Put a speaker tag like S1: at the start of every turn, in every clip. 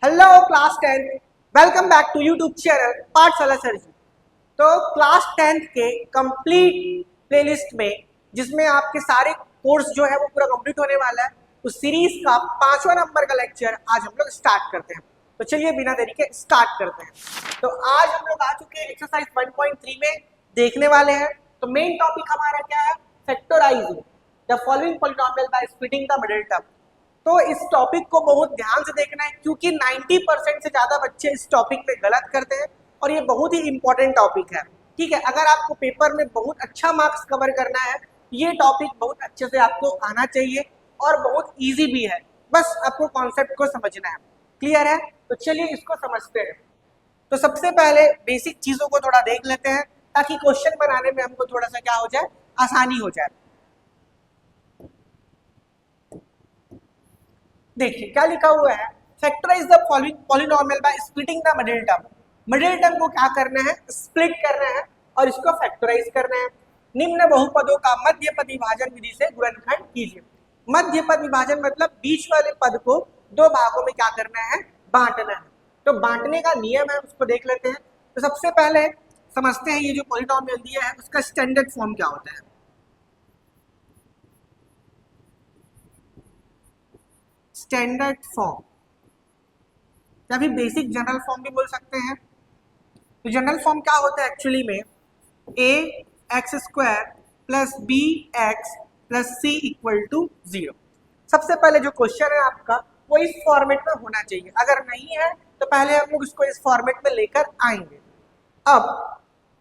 S1: Hello class 10, welcome back to YouTube channel Pathshala sir ji. तो class 10 के complete playlist में जिसमें आपके सारे कोर्स जो है वो पूरा कंप्लीट होने वाला है, उस सीरीज का 5वां नंबर का लेक्चर आज हम लोग स्टार्ट करते हैं। तो चलिए बिना देरी के स्टार्ट करते हैं। तो आज हम लोग आ चुके हैं एक्सरसाइज 1.3 में देखने वाले हैं। तो मेन टॉपिक हमारा क्या है? Factorising the following polynomial by splitting the middle term. तो इस टॉपिक को बहुत ध्यान से देखना है क्योंकि 90% से ज्यादा बच्चे इस टॉपिक पे गलत करते हैं और ये बहुत ही इंपॉर्टेंट टॉपिक है। ठीक है, अगर आपको पेपर में बहुत अच्छा मार्क्स कवर करना है, ये टॉपिक बहुत अच्छे से आपको आना चाहिए और बहुत इजी भी है। बस आपको कॉन्सेप्ट को समझना है। क्लियर है? तो चलिए इसको समझते हैं। तो सबसे पहले बेसिक चीजों को थोड़ा देख लेते हैं ताकि क्वेश्चन बनाने में हमको थोड़ा सा क्या हो जाए, आसानी हो जाए। देखिए क्या लिखा हुआ है, factorize the following polynomial by splitting the middle term. Middle term को क्या करना है? स्प्लिट करना है और इसको फैक्टराइज करना है। निम्न बहुपदों का मध्य पद विभाजन विधि से गुणनखंड कीजिए। मध्य पद विभाजन मतलब बीच वाले पद को दो भागों में क्या करना है? बांटना है। तो बांटने का नियम है, उसको देख लेते हैं। तो सबसे पहले समझते हैं ये जो पॉलिनोमियल दिया है उसका स्टैंडर्ड फॉर्म क्या होता है। स्टैंडर्ड फॉर्म या फिर बेसिक जनरल फॉर्म भी बोल सकते हैं। तो जनरल फॉर्म क्या होता है एक्चुअली में? A X square plus B X plus C equal to 0। सबसे पहले जो क्वेश्चन है आपका वो इस फॉर्मेट में होना चाहिए। अगर नहीं है तो पहले हम लोग इसको इस फॉर्मेट में लेकर आएंगे। अब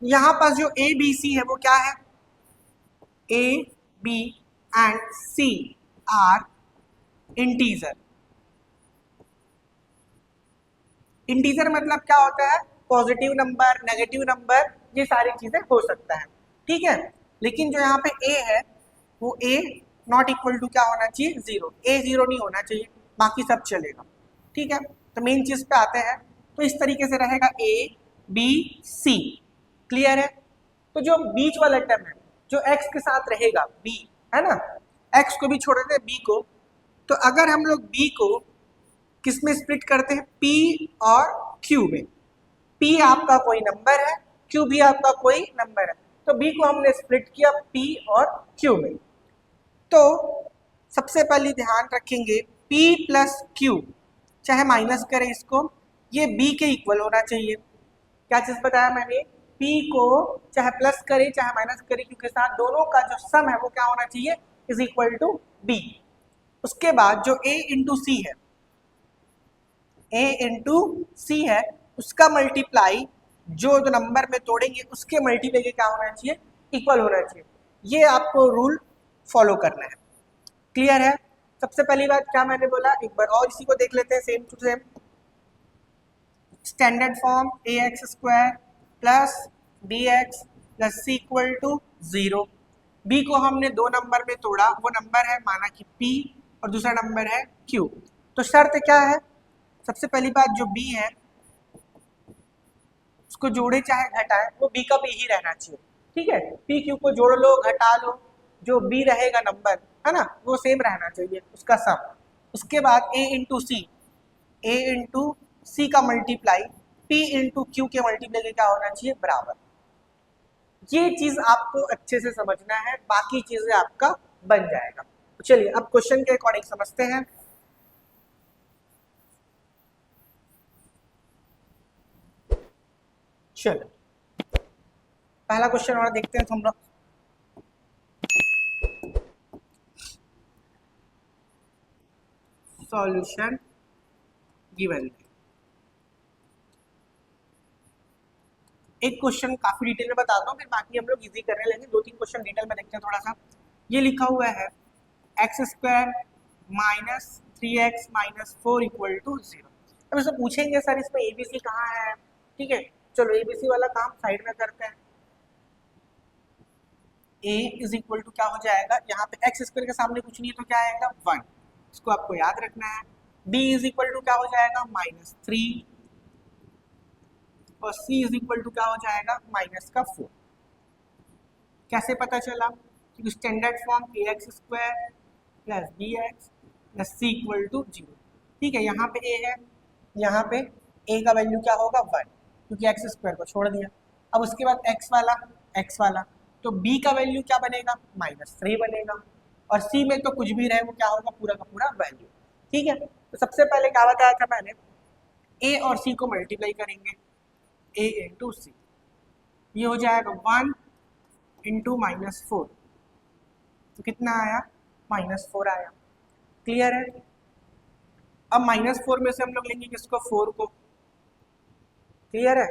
S1: यहाँ पास जो ए बी सी है वो क्या है? A B and C are integer. Integer मतलब क्या होता है? पॉजिटिव नंबर, नेगेटिव नंबर, ये सारी चीजें हो सकता है। ठीक है, लेकिन जो यहाँ पे ए है वो ए नॉट इक्वल टू क्या होना चाहिए? 0। ए 0 नहीं होना चाहिए, बाकी सब चलेगा। ठीक है, तो मेन चीज पे आते हैं। तो इस तरीके से रहेगा ए बी सी। क्लियर है? तो जो बीच वाला टर्म है जो एक्स के साथ रहेगा, बी है ना, एक्स को भी छोड़ देते बी को। तो अगर हम लोग बी को किस में स्प्लिट करते हैं? P और Q में। P आपका कोई नंबर है, Q भी आपका कोई नंबर है। तो B को हमने स्प्लिट किया P और Q में। तो सबसे पहले ध्यान रखेंगे P प्लस Q, चाहे माइनस करें इसको, ये B के इक्वल होना चाहिए। क्या चीज बताया मैंने? P को चाहे प्लस करे चाहे माइनस करे, क्योंकि साथ दोनों का जो सम है वो क्या होना चाहिए? Is equal to B। उसके बाद जो A इंटू सी है, ए इंटू सी है, उसका मल्टीप्लाई जो नंबर में तोड़ेंगे उसके मल्टीप्लाई के क्या होना चाहिए? इक्वल होना चाहिए। ये आपको रूल फॉलो करना है। क्लियर है? सबसे पहली बात क्या मैंने बोला, एक बार और इसी को देख लेते हैं same to same. Standard form A X square plus B X plus C equal to 0। B को हमने दो नंबर में तोड़ा, वो नंबर है माना कि P और दूसरा नंबर है Q। तो शर्त क्या है? सबसे पहली बात जो B है उसको जोड़े चाहे घटाए वो B का B ही रहना चाहिए। ठीक है, P Q को जोड़ लो घटा लो, जो B रहेगा नंबर है ना वो सेम रहना चाहिए उसका सम। उसके बाद A into C, A into C का मल्टीप्लाई P इंटू क्यू के मल्टीप्लाई के क्या होना चाहिए? बराबर। ये चीज आपको अच्छे से समझना है, बाकी चीजें आपका बन जाएगा। तो चलिए अब क्वेश्चन के अकॉर्डिंग समझते हैं। चलो पहला क्वेश्चन और देखते हैं हम लोग। Solution given. एक क्वेश्चन काफी डिटेल में बताता हूँ, फिर बाकी हम लोग इजी करने लेंगे। दो तीन क्वेश्चन डिटेल में देखते हैं थोड़ा सा। ये लिखा हुआ है X square minus 3x minus 4 equal to 0। अब इससे पूछेंगे सर इसमें एबीसी कहाँ है? ठीक है, चलो एबीसी वाला काम साइड में करते हैं। ए इज इक्वल टू क्या हो जाएगा? यहाँ पे एक्स स्क्वायर के सामने कुछ नहीं है तो क्या आएगा? 1। इसको आपको याद रखना है। बी इज इक्वल टू क्या हो जाएगा? -3 और c इज इक्वल टू क्या हो जाएगा? -4। कैसे पता चला? क्योंकि standard form A X square plus B X plus C equal to 0। ठीक है, यहाँ पे ए है, यहाँ पे a का वैल्यू क्या होगा 1, क्योंकि एक्स स्क्वायर को छोड़ दिया। अब उसके बाद x वाला तो b का वैल्यू क्या बनेगा -3 बनेगा, और c में तो कुछ भी रहे वो क्या होगा पूरा का पूरा वैल्यू। ठीक है, तो सबसे पहले क्या बताया था मैंने, a और c को मल्टीप्लाई करेंगे, a इंटू सी, ये हो जाएगा 1 इंटू -4, तो कितना आया -4 आया। क्लियर है। अब -4 में से हम लोग लेंगे किसको 4 को। क्लियर है।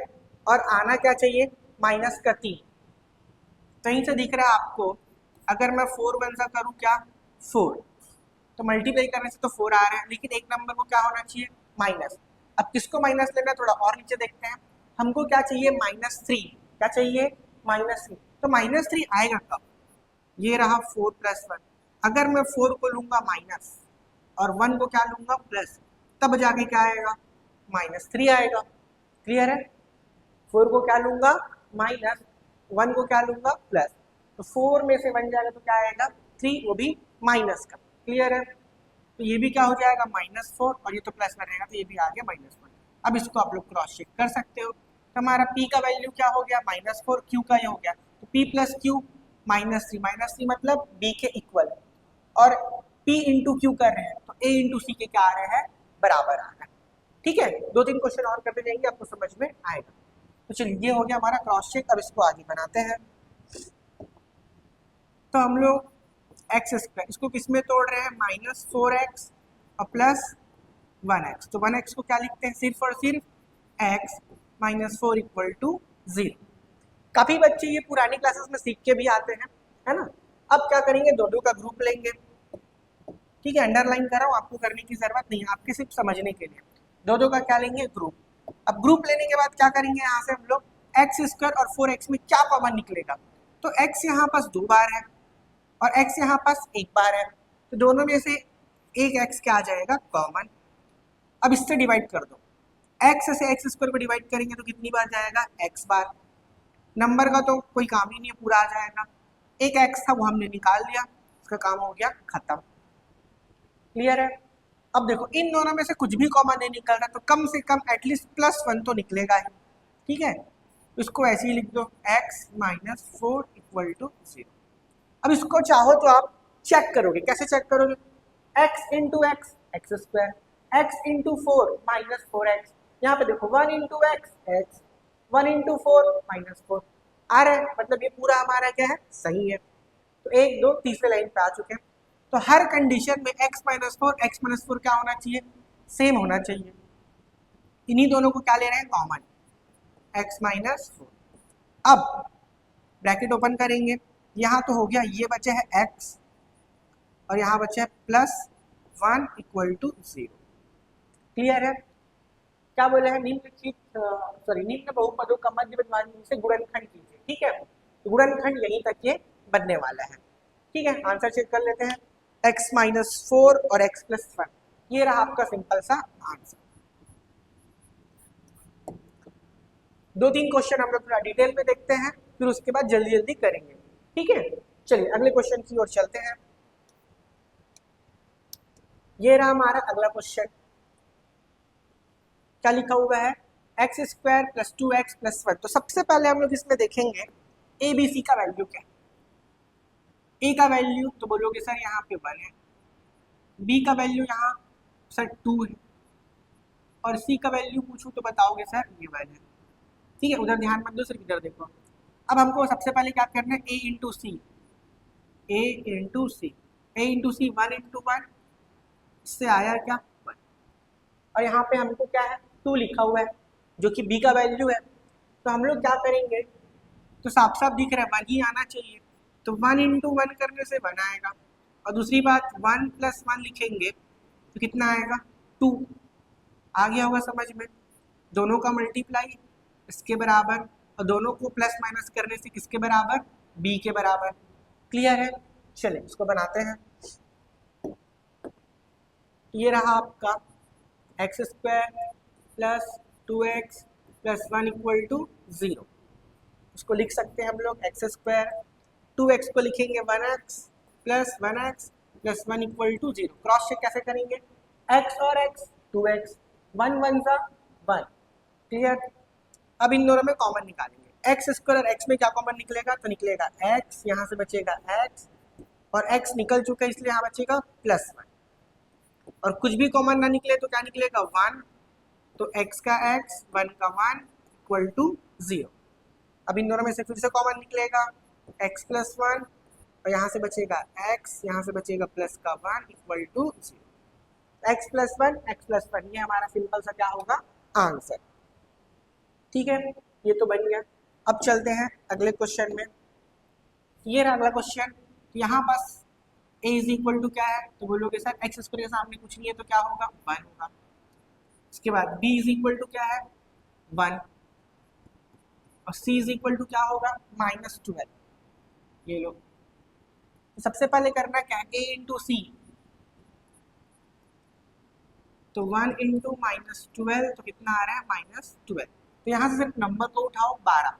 S1: और आना क्या चाहिए -3, कहीं से दिख रहा है आपको। अगर मैं 4 वन सा करूँ क्या 4, तो मल्टीप्लाई करने से तो 4 आ रहा है, लेकिन एक नंबर को क्या होना चाहिए माइनस। अब किसको माइनस लेना है, थोड़ा और नीचे देखते हैं। हमको क्या चाहिए -3, क्या चाहिए -3, तो -3 आएगा कब, ये रहा 4 + 1। अगर मैं 4 को लूंगा माइनस और 1 को क्या लूंगा प्लस, तब जाके क्या आएगा -3 आएगा। क्लियर है। 4 को क्या लूंगा माइनस, 1 को क्या लूंगा प्लस, तो 4 में से बन जाएगा तो क्या आएगा 3, वो भी माइनस का। क्लियर है। तो ये भी क्या हो जाएगा -4, और ये तो प्लस में रहेगा तो ये भी आ गया -1। अब इसको आप लोग क्रॉस चेक कर सकते हो। तो हमारा p का वैल्यू क्या हो गया -4, q का ये हो गया, तो p + q -3 मतलब b के इक्वल, और p इंटू क्यू कर रहे हैं तो a इंटू सी के क्या आ रहे हैं बराबर आ रहा है। ठीक है, 2-3 क्वेश्चन और करते जाएंगे, आपको समझ में आएगा। तो चलिए ये हो गया हमारा क्रॉस चेक। अब इसको आगे बनाते हैं। तो हम लोग x², इसको किस में तोड़ रहे हैं -4x और +1x, तो 1x को क्या लिखते हैं सिर्फ और सिर्फ x -4 = 0। काफी बच्चे ये पुरानी क्लासेस में सीख के भी आते हैं, है ना। अब क्या करेंगे, दो का ग्रुप लेंगे। ठीक है, अंडरलाइन कर रहा हूँ, आपको करने की जरूरत नहीं है, आपके सिर्फ समझने के लिए। दो का क्या लेंगे ग्रुप। अब ग्रुप लेने के बाद क्या करेंगे, यहाँ से हम लोग x² और 4x में क्या कॉमन निकलेगा, तो x यहाँ पास 2 बार है और x यहाँ पास 1 बार है, तो दोनों में से एक x क्या आ जाएगा कॉमन। अब इससे डिवाइड कर दो, x से x² को डिवाइड करेंगे तो कितनी बार जाएगा x बार। नंबर का तो कोई काम ही नहीं है, पूरा आ जाएगा। एक x था वो हमने निकाल लिया, उसका काम हो गया खत्म। क्लियर है। अब देखो इन दोनों में से कुछ भी कॉमन नहीं निकल रहा, तो कम से कम एटलीस्ट +1 तो निकलेगा ही। ठीक है, तो इसको ऐसे ही लिख दो x -4 = 0। अब इसको चाहो तो आप चेक करोगे, कैसे चेक करोगे, x into x x², x into 4 -4x, यहाँ पे देखो 1 इंटू एक्स x, 1 इंटू 4 -4 आ रहा है, मतलब ये पूरा हमारा क्या है सही है। तो 1 2 तीसरे लाइन पे आ चुके हैं। तो हर कंडीशन में x -4 क्या होना चाहिए सेम होना चाहिए। इन्हीं दोनों को क्या ले रहे हैं कॉमन, x -4। अब ब्रैकेट ओपन करेंगे, यहाँ तो हो गया, ये बचे है x और यहाँ बचे है +1 = 0। क्लियर है। क्या बोले हैं, निम्न बहुपदों का मध्य बिंदु से गुणनखंड कीजिए। ठीक है, तो गुणनखंड यहीं तक ये बनने वाला है। ठीक है, आंसर चेक कर लेते हैं, x -4 और x +1, ये रहा आपका सिंपल सा आंसर। 2-3 क्वेश्चन हम लोग थोड़ा डिटेल में देखते हैं, फिर उसके बाद जल्दी जल्दी करेंगे। ठीक है, चलिए अगले क्वेश्चन की ओर चलते हैं। ये रहा हमारा अगला क्वेश्चन, क्या लिखा हुआ है x² + 2x + 1। तो सबसे पहले हम लोग इसमें देखेंगे a b c का वैल्यू क्या है। a का वैल्यू तो बोलोगे सर यहाँ पे 1 है, b का वैल्यू यहाँ सर 2 है, और c का वैल्यू पूछूं तो बताओगे सर ये 1 है। ठीक है, उधर ध्यान मत दो, सिर्फ इधर देखो। अब हमको सबसे पहले क्या करना है, a into C, a into C 1 into 1, इससे आया क्या 1, और यहाँ पे हमको क्या है 2 लिखा हुआ है जो कि b का वैल्यू है। तो हम लोग क्या करेंगे, तो साफ साफ दिख रहा है 1 ही आना चाहिए, तो 1 इंटू 1 करने से 1 आएगा, और दूसरी बात 1 + 1 लिखेंगे तो कितना आएगा 2। आ गया होगा समझ में, दोनों का मल्टीप्लाई इसके बराबर, और दोनों को प्लस माइनस करने से किसके बराबर b के बराबर। क्लियर है। चलिए इसको बनाते हैं। ये रहा आपका x² + 2x + 1 = 0। इसको लिख सकते हैं हम लोग x², 2x को लिखेंगे 1x + 1x + 1 = 0। क्रॉस चेक कैसे करेंगे, x और x 2x वन वन सा वन। क्लियर। अब इन दोनों में कॉमन निकालेंगे, एक्स स्क्वायर और एक्स में क्या कॉमन निकलेगा, तो निकलेगा एक्स, यहाँ से बचेगा एक्स और एक्स निकल चुका है इसलिए यहाँ बचेगा प्लस वन, और कुछ भी कॉमन ना निकले तो क्या निकलेगा वन, तो एक्स का एक्स वन का वन इक्वल टू जीरो। अब इन दोनों में से फिर से कॉमन निकलेगा एक्स प्लस वन और यहाँ से बचेगा एक्स, यहाँ से बचेगा प्लस का one equal to zero. X plus one ये हमारा सिंपल सा क्या होगा आंसर। ठीक है, ये तो बन गया। अब चलते हैं अगले क्वेश्चन में। ये रहा अगला क्वेश्चन। यहाँ बस a इज इक्वल टू क्या है, तो बोलोगे सर एक्स स्क्वायर के सामने कुछ नहीं है तो क्या होगा वन होगा। इसके बाद b इज इक्वल टू क्या है वन, और c इज इक्वल टू क्या होगा -12। ये लो, तो सबसे पहले करना क्या है a इंटू सी, तो 1 इंटू -12 तो कितना आ रहा है -12। तो यहाँ से सिर्फ नंबर को उठाओ 12।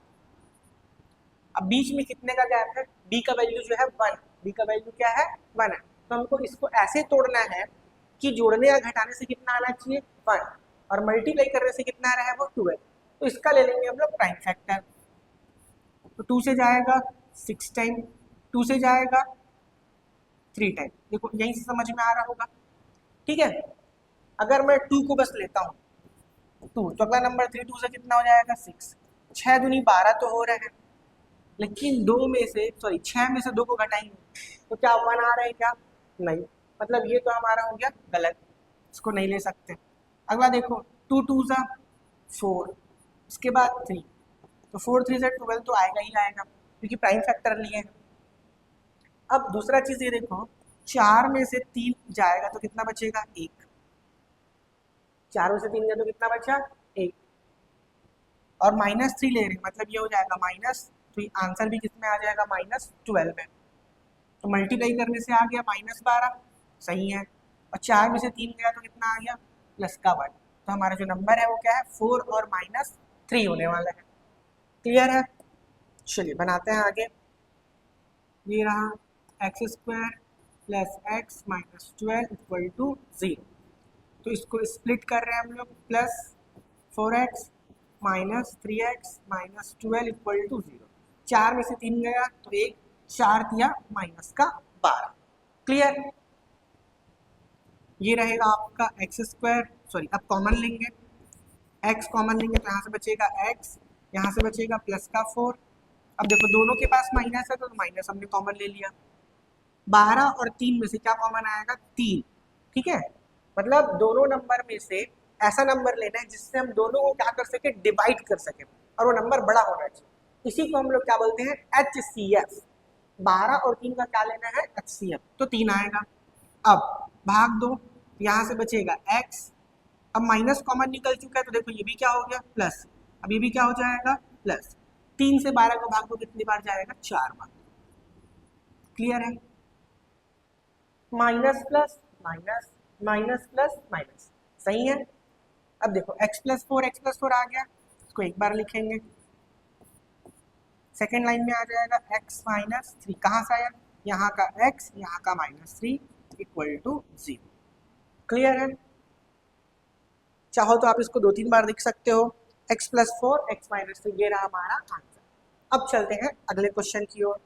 S1: अब बीच में कितने का गैप है, b का वैल्यू जो है 1, b का वैल्यू क्या है 1 है, तो हमको इसको ऐसे तोड़ना है कि जोड़ने या घटाने से कितना आना चाहिए 1 और मल्टीप्लाई करने से कितना आ रहा है वो 12। तो इसका ले लेंगे हम लोग प्राइम फैक्टर, तो 2 से जाएगा 6 टाइम, 2 से जाएगा 3 टाइम। देखो यहीं से समझ में आ रहा होगा। ठीक है, अगर मैं 2 को बस लेता हूँ 2, तो अगला नंबर 3 2 से कितना हो जाएगा 6, 6 दूनी 12 तो हो रहे हैं, लेकिन 2 में से 6 में से 2 को घटाएंगे तो क्या 1 आ रहा है क्या, नहीं, मतलब ये तो हमारा हो गया गलत, इसको नहीं ले सकते। अगला देखो 2 2 सा 4, इसके बाद 3, तो 4 3 से 12 तो आएगा ही आएगा क्योंकि प्राइम फैक्टर लिए हैं। अब दूसरा चीज ये देखो 4 में से 3 जाएगा तो कितना बचेगा 1, 4 में से 3 गया तो कितना बचा 1, और -3 ले रहे हैं मतलब ये हो जाएगा माइनस, तो आंसर भी किसमें आ जाएगा -12 में। तो मल्टीप्लाई करने से आ गया -12, सही है, और 4 में से 3 गया तो कितना आ गया प्लस का 1। तो हमारा जो नंबर है वो क्या है 4 और -3 होने वाला है। क्लियर है, चलिए बनाते हैं आगे। ये रहा X square plus X -12 equal to 0, तो इसको स्प्लिट कर रहे हैं हम लोग, plus 4x -3x -12 equal to 0। 4 में से 3 गया तो 1, 4 दिया -12। क्लियर, ये रहेगा आपका एक्स स्क्वायर, अब कॉमन लेंगे, x कॉमन लेंगे तो यहाँ से बचेगा x, यहाँ से बचेगा प्लस का 4। अब देखो दोनों के पास माइनस है तो माइनस हमने कॉमन ले लिया। 12 और 3 में से क्या कॉमन आएगा 3। ठीक है, मतलब दोनों नंबर में से ऐसा नंबर लेना है जिससे हम दोनों को क्या कर सके डिवाइड कर सके, और वो नंबर बड़ा होना चाहिए। इसी को हम लोग क्या बोलते हैं HCF। 12 और 3 का क्या लेना है HCF, तो 3 आएगा। अब भाग दो, यहाँ से बचेगा x, अब माइनस कॉमन निकल चुका है तो देखो ये भी क्या हो गया प्लस, अब ये भी क्या हो जाएगा प्लस। 3 से 12 को भाग दो कितनी बार जाएगा 4 बार। क्लियर है, minus plus minus minus plus minus, सही है। अब देखो x प्लस 4 आ गया, इसको एक बार लिखेंगे, सेकेंड लाइन में आ जाएगा x -3, कहाँ से आया यहाँ का x यहाँ का -3 इक्वल टू 0। क्लियर है, चाहो तो आप इसको 2-3 बार लिख सकते हो, x प्लस 4 x -3, ये रहा हमारा आंसर। अब चलते हैं अगले क्वेश्चन की ओर।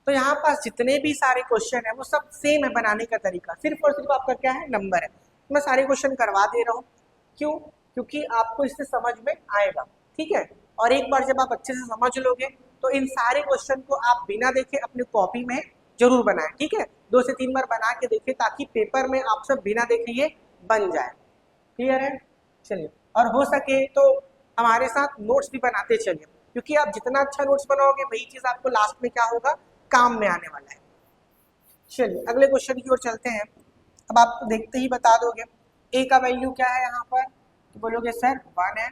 S1: तो यहाँ पास जितने भी सारे क्वेश्चन है वो सब सेम है बनाने का तरीका, सिर्फ और सिर्फ आपका क्या है नंबर है। मैं सारे क्वेश्चन करवा दे रहा हूँ, क्यों, क्योंकि आपको इससे समझ में आएगा। ठीक है, और एक बार जब आप अच्छे से समझ लोगे तो इन सारे क्वेश्चन को आप बिना देखे अपनी कॉपी में जरूर बनाएं। ठीक है, 2 से 3 बार बना के देखिए ताकि पेपर में आप सब बिना देखे ये बन जाए। क्लियर है, चलिए, और हो सके तो हमारे साथ नोट्स भी बनाते चलिए, क्योंकि आप जितना अच्छा नोट्स बनाओगे वही चीज आपको लास्ट में क्या होगा काम में आने वाला है। चलिए अगले क्वेश्चन की ओर चलते हैं। अब आप देखते ही बता दोगे a का वैल्यू क्या है यहाँ पर, तो बोलोगे सर 1 है।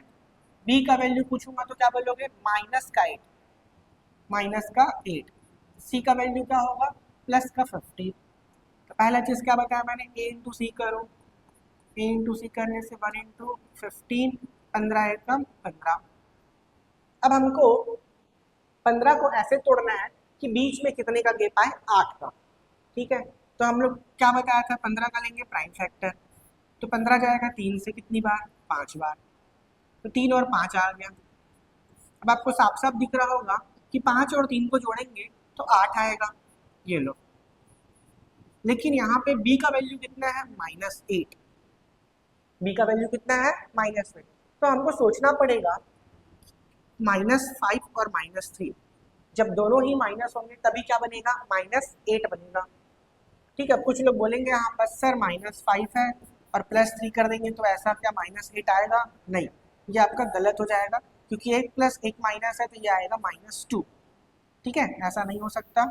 S1: b का वैल्यू पूछूंगा तो क्या बोलोगे -8, c का वैल्यू क्या होगा प्लस का 50। तो पहला चीज क्या बताया मैंने, a इंटू सी करो, a इंटू सी करने से 1 इंटू 15, 15 एकम 15। अब हमको 15 को ऐसे तोड़ना है कि बीच में कितने का गैप आए 8 का। ठीक है, तो हम लोग क्या बताया था, 15 का लेंगे प्राइम फैक्टर, तो 15 जाएगा 3 से कितनी बार, 5 बार, तो 3 और 5 आ गया। अब आपको साफ साफ दिख रहा होगा कि 5 और 3 को जोड़ेंगे तो 8 आएगा, ये लो। लेकिन यहाँ पे b का वैल्यू कितना है, -8। b का वैल्यू कितना है, -8। तो हमको सोचना पड़ेगा -5 और -3, जब दोनों ही माइनस होंगे तभी क्या बनेगा, -8 बनेगा। ठीक है, कुछ लोग बोलेंगे यहाँ पर सर -5 है और +3 कर देंगे तो ऐसा क्या -8 आएगा, नहीं, ये आपका गलत हो जाएगा, क्योंकि 1 + 1 माइनस है तो ये आएगा -2। ठीक है, ऐसा नहीं हो सकता।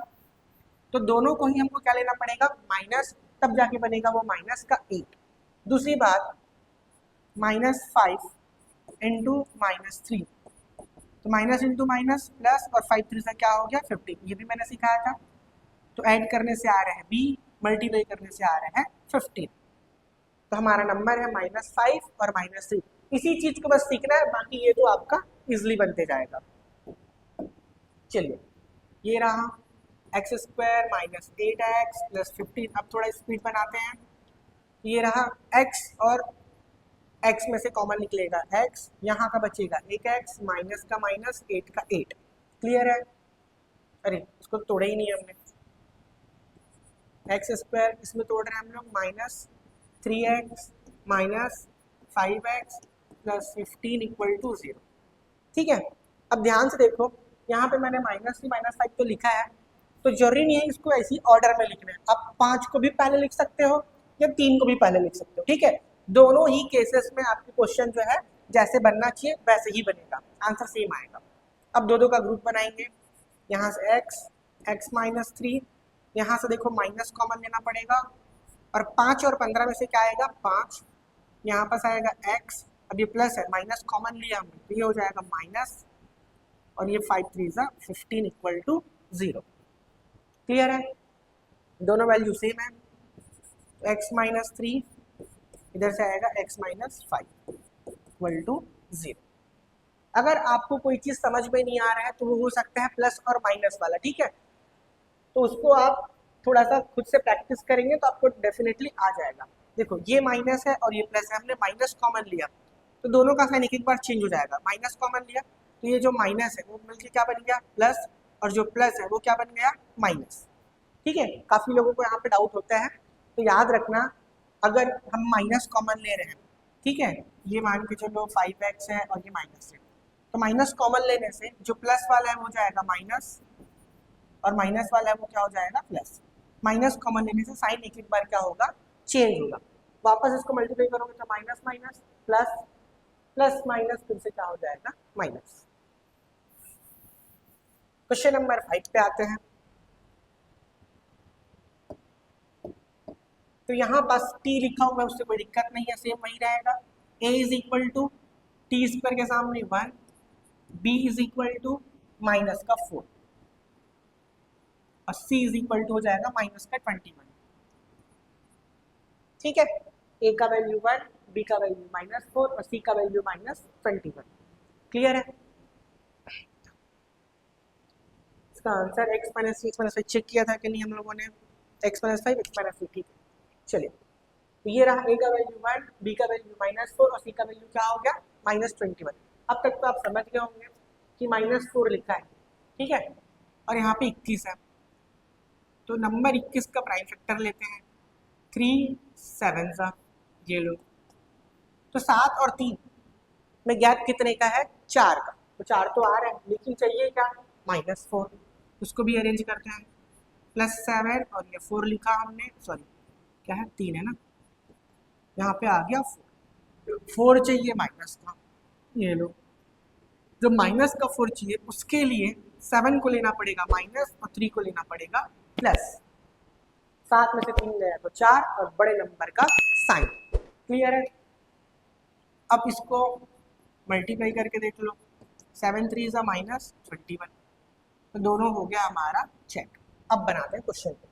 S1: तो दोनों को ही हमको क्या लेना पड़ेगा, माइनस, तब जाके बनेगा वो -8। दूसरी बात, -5 इंटू -3, तो माइनस इंटू माइनस प्लस, और 5 3 से क्या हो गया 15, ये भी मैंने सिखाया था। तो ऐड करने से आ रहा है b, मल्टीप्लाई करने से आ रहा है 15। तो हमारा नंबर है -5 और -3। इसी चीज को बस सीखना है, बाकी ये तो आपका इजिली बनते जाएगा। चलिए, ये रहा x² - 8x + 15। अब थोड़ा स्पीड बनाते हैं। ये रहा x, और x में से कॉमन निकलेगा x, यहाँ का बचेगा 1x, माइनस का माइनस, 8 का 8। क्लियर है? अरे इसको तोड़ा ही नहीं हमने, x² इसमें तोड़ रहे हैं हम लोग, -3x -5x + 15 = 0। ठीक है, अब ध्यान से देखो, यहाँ पे मैंने -3 -5 तो लिखा है, तो जरूरी नहीं है इसको ऐसी ऑर्डर में लिखना है। आप 5 को भी पहले लिख सकते हो या 3 को भी पहले लिख सकते हो। ठीक है, दोनों ही केसेस में आपके क्वेश्चन जो है जैसे बनना चाहिए वैसे ही बनेगा, आंसर सेम आएगा। अब दो का ग्रुप बनाएंगे, यहाँ से x -3, यहाँ से देखो माइनस कॉमन लेना पड़ेगा, और 5 और 15 में से क्या आएगा, 5, यहाँ पास आएगा x, अब ये प्लस है, माइनस कॉमन लिया हमने तो ये हो जाएगा माइनस, और ये 5 3 15 = 0। क्लियर है? दोनों वैल्यू सेम है, तो x -3 इधर से आएगा x -5 = 0। अगर आपको कोई चीज समझ में नहीं आ रहा है तो वो हो सकता है प्लस और माइनस वाला। ठीक है, तो उसको आप थोड़ा सा खुद से प्रैक्टिस करेंगे तो आपको डेफिनेटली आ जाएगा। देखो ये माइनस है और ये प्लस है, हमने माइनस कॉमन लिया तो दोनों का साइन एक एक बार चेंज हो जाएगा। माइनस कॉमन लिया तो ये जो माइनस है वो मिलकर क्या बन गया प्लस, और जो प्लस है वो क्या बन गया माइनस। ठीक है, काफी लोगों को यहाँ पे डाउट होता है, तो याद रखना अगर हम माइनस कॉमन ले रहे हैं, ठीक है, ये मान के चलो 5x है और ये माइनस है, तो माइनस कॉमन लेने से जो प्लस वाला है वो जाएगा माइनस, और माइनस वाला है वो क्या हो जाएगा प्लस। माइनस कॉमन लेने से साइन एक एक बार क्या होगा चेंज होगा। वापस इसको मल्टीप्लाई करोगे तो minus minus plus, plus minus फिर से क्या हो जाएगा माइनस। क्वेश्चन नंबर 5 पे आते हैं। तो यहाँ पास t लिखा हुआ है, उससे कोई दिक्कत नहीं है, सेम वही रहेगा। a = t² के सामने 1, b = माइनस का 4, और c = हो जाएगा -21। ठीक है, a का वैल्यू 1, b का वैल्यू -4 और c का वैल्यू -21। क्लियर है? इसका आंसर x -6 चेक किया था कि नहीं हम लोगों ने, x -5 x -3। ठीक है, चलिए, तो ये रहा a का वैल्यू 1, b का वैल्यू -4 और c का वैल्यू क्या हो गया -21। अब तक तो आप समझ गए होंगे कि -4 लिखा है, ठीक है, और यहाँ पे 21 है, तो नंबर 21 का प्राइम फैक्टर लेते हैं, 3 7 ये लो, तो 7 और 3 में गैप कितने का है 4 का, तो 4 तो आ रहा है, लेकिन चाहिए क्या -4, उसको भी अरेंज करते हैं, +7 और ये 4 लिखा हमने, सॉरी क्या है 3 है ना, यहाँ पे आ गया 4 चाहिए माइनस का, ये लो, जो माइनस का 4 चाहिए उसके लिए 7 को लेना पड़ेगा माइनस और 3 को लेना पड़ेगा प्लस। 7 में से 3 गया तो 4 और बड़े नंबर का साइन। क्लियर है? अब इसको मल्टीप्लाई करके देख लो, 7 3 -21, तो दोनों हो गया हमारा चेक। अब बनाते हैं क्वेश्चन को।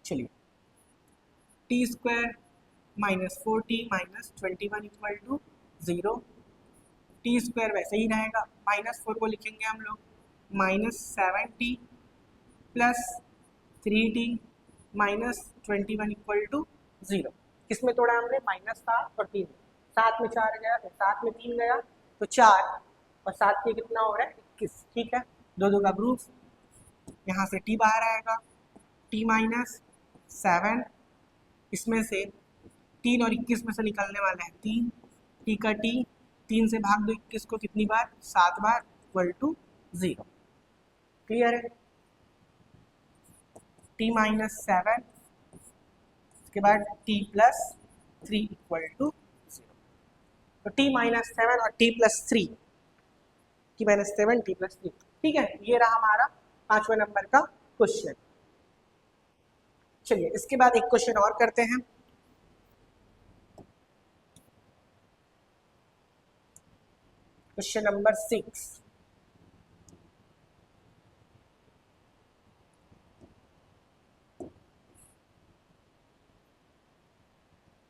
S1: चलिए, t² -4t -21 = 0, t² वैसे ही रहेगा, -4 को लिखेंगे हम लोग -7t 3t minus 21 equal to 0। किसमें तोड़ा हमने? -7 और 3 में। 7 में 4 गया, 7 में 3 गया तो 4 और 7 के कितना हो रहा है? 21। ठीक है, दो दो का ग्रुप, यहाँ से t बाहर आएगा, t माइनस 7, इसमें से 3 और 21 में से निकलने वाला है 3, t का t, 3 से भाग दो 21 को कितनी बार? 7 बार, इक्वल टू 0। क्लियर है? t माइनस 7, उसके बाद t प्लस 3 इक्वल टू 0। तो t माइनस 7 और t plus 3, t minus 7 t plus 3। ठीक है, ये रहा हमारा 5वें नंबर का क्वेश्चन। चलिए इसके बाद एक क्वेश्चन और करते हैं। Question number 6।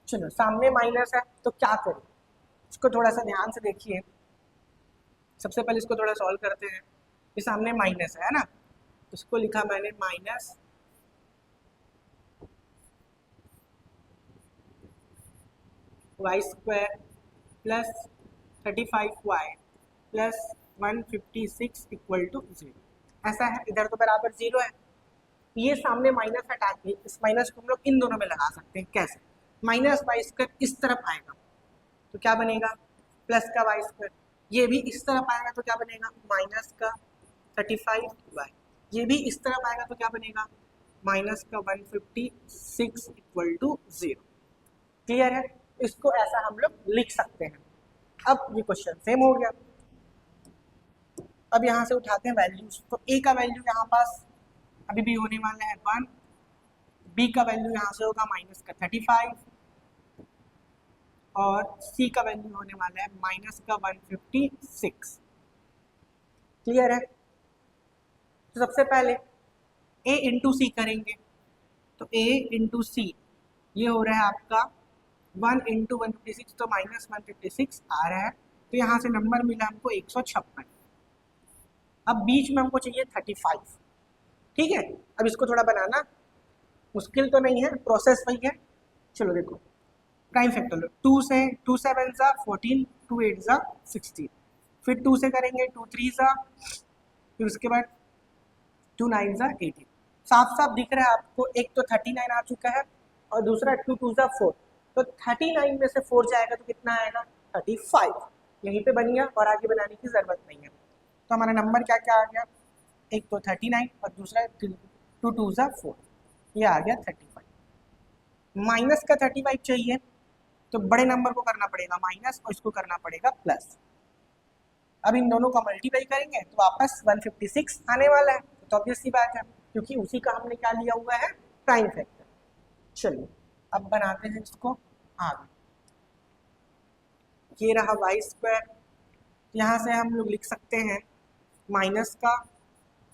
S1: चलो, सामने माइनस है तो क्या करें, इसको थोड़ा सा ध्यान से देखिए। सबसे पहले इसको थोड़ा सॉल्व करते हैं। ये सामने माइनस है ना, तो इसको लिखा मैंने minus Y square plus 35y plus 156 equal to 0। ऐसा है, इधर तो बराबर 0 है। ये सामने माइनस हटा के इस माइनस को हम लोग इन दोनों में लगा सकते हैं। कैसे? माइनस वाई स्क्वायर इस तरफ आएगा तो क्या बनेगा? प्लस का वाई स्क्वायर। ये भी इस तरफ आएगा तो क्या बनेगा? माइनस का 35y। ये भी इस तरफ आएगा तो क्या बनेगा? माइनस का 156 इक्वल टू 0। क्लियर है? इसको ऐसा हम लोग लिख सकते हैं। अब ये क्वेश्चन सेम हो गया। अब यहाँ से उठाते हैं वैल्यूज। तो a का वैल्यू यहाँ पास अभी भी होने वाला है 1, b का वैल्यू यहाँ से होगा माइनस का 35 और c का वैल्यू होने वाला है माइनस का 156। क्लियर है? तो सबसे पहले a इंटू सी करेंगे। तो a इंटू सी ये हो रहा है आपका 1 इंटू 156, तो माइनस 156 आ रहा है। तो यहाँ से नंबर मिला हमको 156। अब बीच में हमको चाहिए 35। ठीक है, अब इसको थोड़ा बनाना मुश्किल तो नहीं है, प्रोसेस वही है। चलो देखो, प्राइम फैक्टर लो। 2 से 2 7 ज़ा 14, 2 8 ज़ा 16, फिर 2 से करेंगे 2 3 ज़ा, फिर उसके बाद 2 9 ज़ा 18। साफ साफ दिख रहा है आपको, एक तो 39 आ चुका है और दूसरा 2 2 ज़ा 4। तो 39 में से 4 जाएगा तो कितना आएगा? 35। यहीं पे बन गया और आगे बनाने की ज़रूरत नहीं है। तो हमारा नंबर क्या क्या आ गया? एक तो 39 और दूसरा 2 2 ज़ा 4, ये आ गया 35। माइनस का 35 चाहिए तो बड़े नंबर को करना पड़ेगा माइनस और इसको करना पड़ेगा प्लस। अब इन दोनों को मल्टीप्लाई करेंगे तो वापस 156 आने वाला है। तो ऑब्वियस सी बात है, क्योंकि उसी का हमने क्या लिया हुआ है? Prime factor. चलिए अब बनाते हैं इसको आगे। ये रहा वाई स्क्वायर, यहाँ से हम लोग लिख सकते हैं माइनस का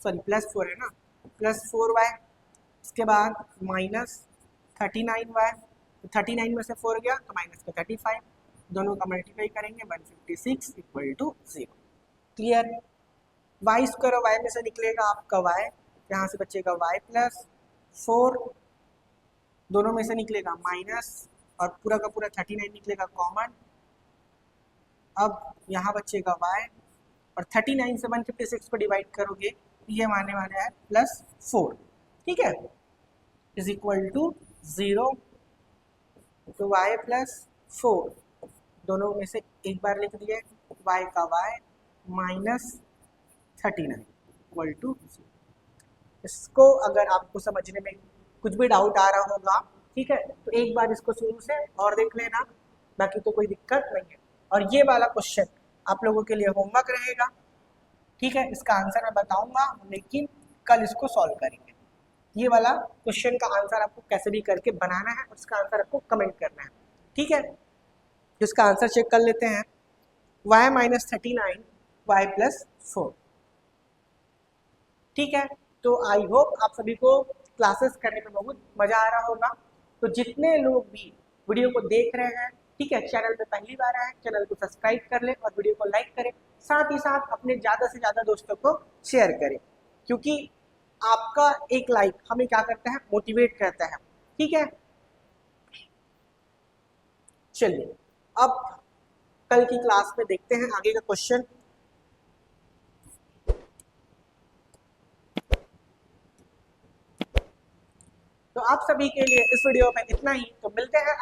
S1: प्लस 4 है ना, प्लस 4y, इसके बाद माइनस 39y। तो 39 में से 4 गया तो माइनस का 35, दोनों का मल्टीप्लाई करेंगे 156 equal to 0। Clear? Y square और वाई में से निकलेगा आपका y, यहाँ से बचेगा y प्लस 4, दोनों में से निकलेगा माइनस और पूरा का पूरा 39 निकलेगा कॉमन। अब यहाँ बचेगा y और 39 से 156 को डिवाइड करोगे ये आने वाला है प्लस 4। ठीक है, इज इक्वल टू 0। तो y प्लस 4, दोनों में से एक बार लिख दिए, y का y माइनस 39 इक्वल टू 0। इसको अगर आपको समझने में कुछ भी डाउट आ रहा होगा, ठीक है, तो एक बार इसको शुरू से और देख लेना, बाकी तो कोई दिक्कत नहीं है। और ये वाला क्वेश्चन आप लोगों के लिए होमवर्क रहेगा। ठीक है, इसका आंसर मैं बताऊंगा लेकिन कल इसको सॉल्व करेंगे। ये वाला क्वेश्चन का आंसर आपको कैसे भी करके बनाना है और इसका आंसर आपको कमेंट करना है। ठीक है, इसका आंसर चेक कर लेते हैं। y minus 39 y plus 4। ठीक है, तो आई होप आप सभी को क्लासेस करने में बहुत मज़ा आ रहा होगा। तो जितने लोग भी वीडियो को देख रहे हैं, ठीक है, चैनल पे पहली बार आए, चैनल को सब्सक्राइब कर ले और वीडियो को लाइक करें। साथ ही साथ अपने ज़्यादा से ज़्यादा दोस्तों को शेयर करें, क्योंकि आपका एक लाइक हमें क्या करता है, मोटिवेट करता है। ठीक है, चलिए अब कल की क्लास में देखते हैं आगे का क्वेश्चन। तो आप सभी के लिए इस वीडियो में इतना ही, तो मिलते हैं